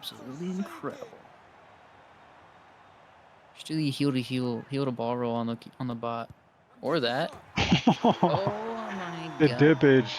absolutely incredible. Just do the heel to ball roll on the bot, or that. Oh my The god, dippage.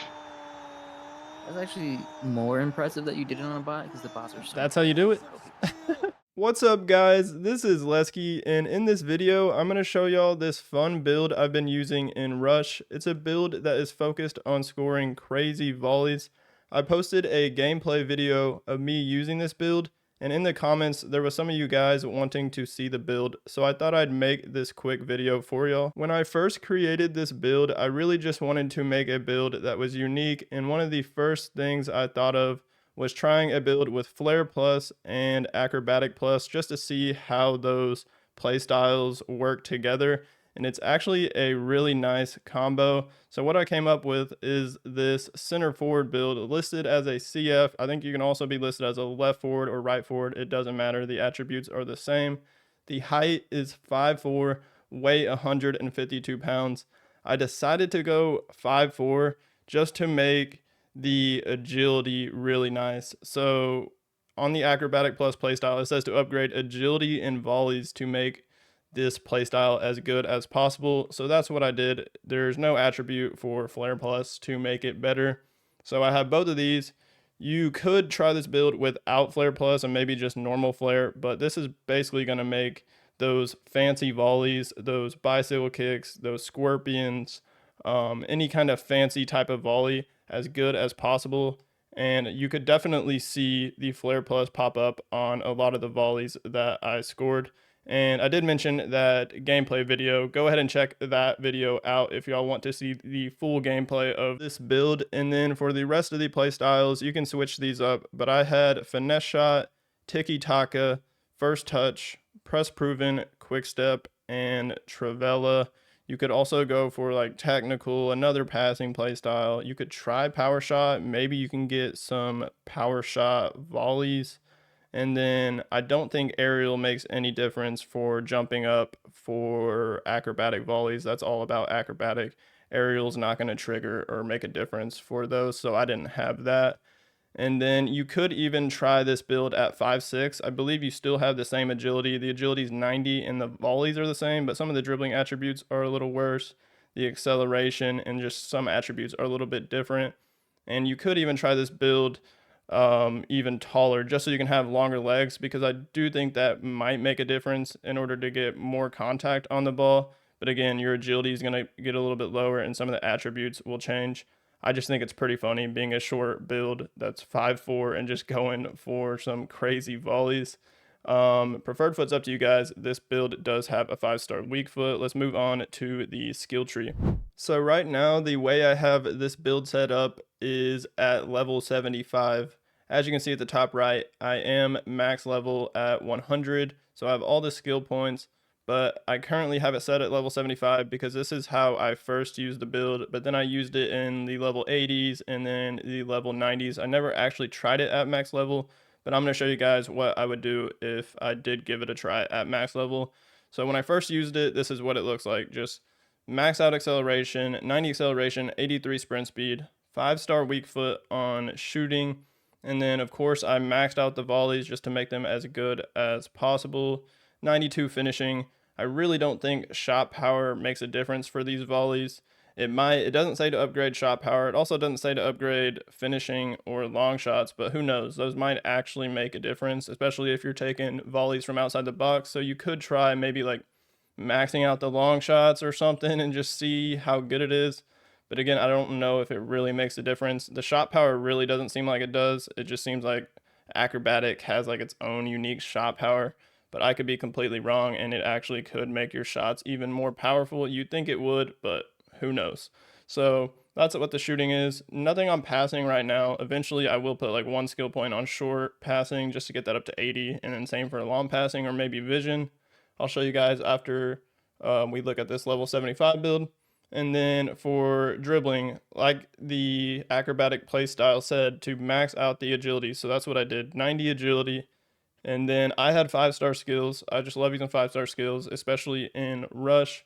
that's actually more impressive that you did it on a bot because the bots are so That's how you do it. broken. What's up, guys? This is Lesky, and in this video, I'm going to show y'all this fun build I've been using in Rush. It's a build that is focused on scoring crazy volleys. I posted a gameplay video of me using this build, and in the comments, there was some of you guys wanting to see the build, so I thought I'd make this quick video for y'all. When I first created this build, I really just wanted to make a build that was unique, and one of the first things I thought of was trying a build with Flare Plus and Acrobatic Plus just to see how those playstyles work together. And it's actually a really nice combo. So what I came up with is this center forward build listed as a CF. I think you can also be listed as a left forward or right forward. It doesn't matter. The attributes are the same. The height is 5'4", weight 152 pounds. I decided to go 5'4" just to make the agility really nice. So on the Acrobatic Plus playstyle, it says to upgrade agility and volleys to make this playstyle as good as possible. So that's what I did. There's no attribute for Flare Plus to make it better. So I have both of these. You could try this build without Flare Plus and maybe just normal Flare, but this is basically going to make those fancy volleys, those bicycle kicks, those scorpions, any kind of fancy type of volley as good as possible. And you could definitely see the Flare Plus pop up on a lot of the volleys that I scored. And I did mention that gameplay video. Go ahead and check that video out if y'all want to see the full gameplay of this build. And then for the rest of the play styles, you can switch these up. But I had Finesse Shot, Tiki Taka, First Touch, Press Proven, Quick Step, and Travella. You could also go for like technical, another passing play style. You could try power shot. Maybe you can get some power shot volleys. And then I don't think aerial makes any difference for jumping up for acrobatic volleys. That's all about acrobatic. Aerial's not going to trigger or make a difference for those, so I didn't have that. And then you could even try this build at 5'6". I believe you still have the same agility. The agility is 90 and the volleys are the same, but some of the dribbling attributes are a little worse. The acceleration and just some attributes are a little bit different. And you could even try this build even taller just so you can have longer legs, because I do think that might make a difference in order to get more contact on the ball. But again, your agility is going to get a little bit lower and some of the attributes will change. I just think it's pretty funny being a short build that's 5'4" and just going for some crazy volleys. Preferred foot's up to you guys. This build does have a 5-star weak foot. Let's move on to the skill tree. So right now, the way I have this build set up is at level 75. As you can see at the top right, I am max level at 100. So I have all the skill points, but I currently have it set at level 75 because this is how I first used the build, but then I used it in the level 80s and then the level 90s. I never actually tried it at max level, but I'm going to show you guys what I would do if I did give it a try at max level. So when I first used it, this is what it looks like. Just max out acceleration, 90 acceleration, 83 sprint speed, 5-star weak foot on shooting, and then of course I maxed out the volleys just to make them as good as possible. 92 finishing. I really don't think shot power makes a difference for these volleys. It might. It doesn't say to upgrade shot power. It also doesn't say to upgrade finishing or long shots, but who knows? Those might actually make a difference, especially if you're taking volleys from outside the box. So you could try maybe like maxing out the long shots or something and just see how good it is. But again, I don't know if it really makes a difference. The shot power really doesn't seem like it does. It just seems like acrobatic has like its own unique shot power, but I could be completely wrong and it actually could make your shots even more powerful. You'd think it would, but who knows? So that's what the shooting is. Nothing on passing right now. Eventually I will put like one skill point on short passing just to get that up to 80, and then same for long passing or maybe vision. I'll show you guys after we look at this level 75 build. And then for dribbling, like the acrobatic play style said, to max out the agility. So that's what I did, 90 agility. And then I had 5-star skills. I just love using 5-star skills, especially in rush.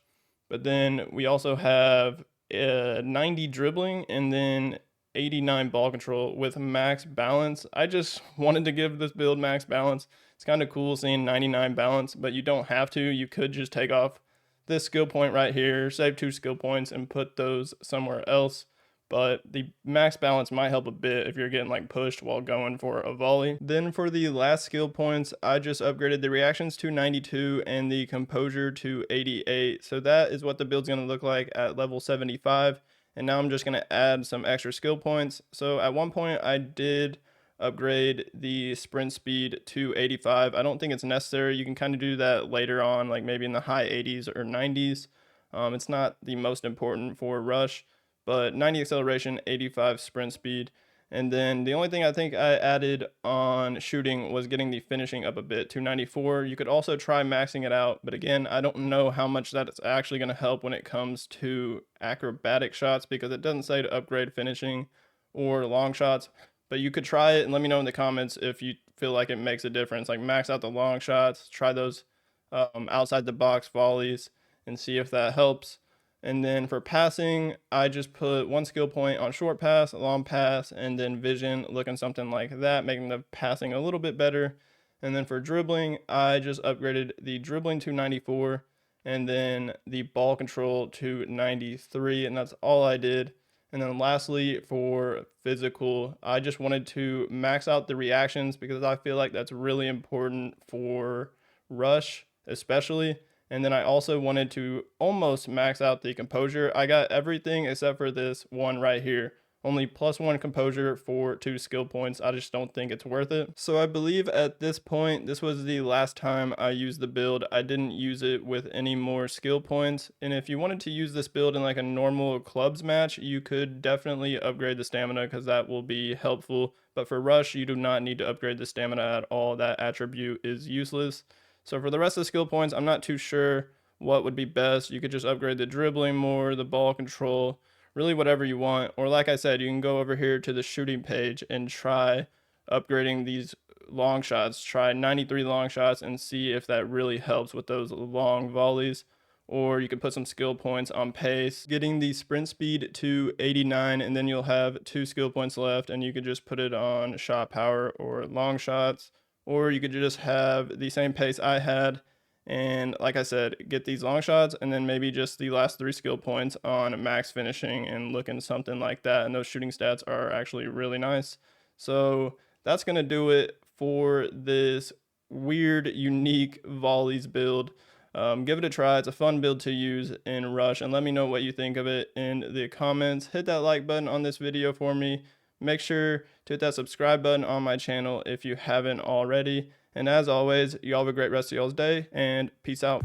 But then we also have 90 dribbling and then 89 ball control with max balance. I just wanted to give this build max balance. It's kind of cool seeing 99 balance, but you don't have to. You could just take off this skill point right here, save 2 skill points, and put those somewhere else. But the max balance might help a bit if you're getting like pushed while going for a volley. Then for the last skill points, I just upgraded the reactions to 92 and the composure to 88. So that is what the build's going to look like at level 75. And now I'm just going to add some extra skill points. So at one point I did upgrade the sprint speed to 85. I don't think it's necessary. You can kind of do that later on, like maybe in the high 80s or 90s. It's not the most important for rush, but 90 acceleration, 85 sprint speed. And then the only thing I think I added on shooting was getting the finishing up a bit to 94. You could also try maxing it out, but again, I don't know how much that is actually going to help when it comes to acrobatic shots, because it doesn't say to upgrade finishing or long shots. But you could try it and let me know in the comments if you feel like it makes a difference. Like max out the long shots, try those outside the box volleys and see if that helps. And then for passing, I just put 1 skill point on short pass, long pass, and then vision, looking something like that, making the passing a little bit better. And then for dribbling, I just upgraded the dribbling to 94 and then the ball control to 93, and that's all I did. And then lastly, for physical, I just wanted to max out the reactions because I feel like that's really important for rush, especially. And then I also wanted to almost max out the composure. I got everything except for this one right here. Only +1 composure for 2 skill points. I just don't think it's worth it. So I believe at this point, this was the last time I used the build. I didn't use it with any more skill points. And if you wanted to use this build in like a normal clubs match, you could definitely upgrade the stamina because that will be helpful. But for rush, you do not need to upgrade the stamina at all. That attribute is useless. So for the rest of the skill points, I'm not too sure what would be best. You could just upgrade the dribbling more, the ball control, really whatever you want. Or like I said, you can go over here to the shooting page and try upgrading these long shots. Try 93 long shots and see if that really helps with those long volleys. Or you could put some skill points on pace, getting the sprint speed to 89, and then you'll have 2 skill points left, and you could just put it on shot power or long shots. Or you could just have the same pace I had and, like I said, get these long shots and then maybe just the last 3 skill points on max finishing and looking something like that. And those shooting stats are actually really nice. So that's going to do it for this weird, unique volleys build. Give it a try. It's a fun build to use in Rush, and let me know what you think of it in the comments. Hit that like button on this video for me. Make sure to hit that subscribe button on my channel if you haven't already. And as always, y'all have a great rest of y'all's day, and peace out.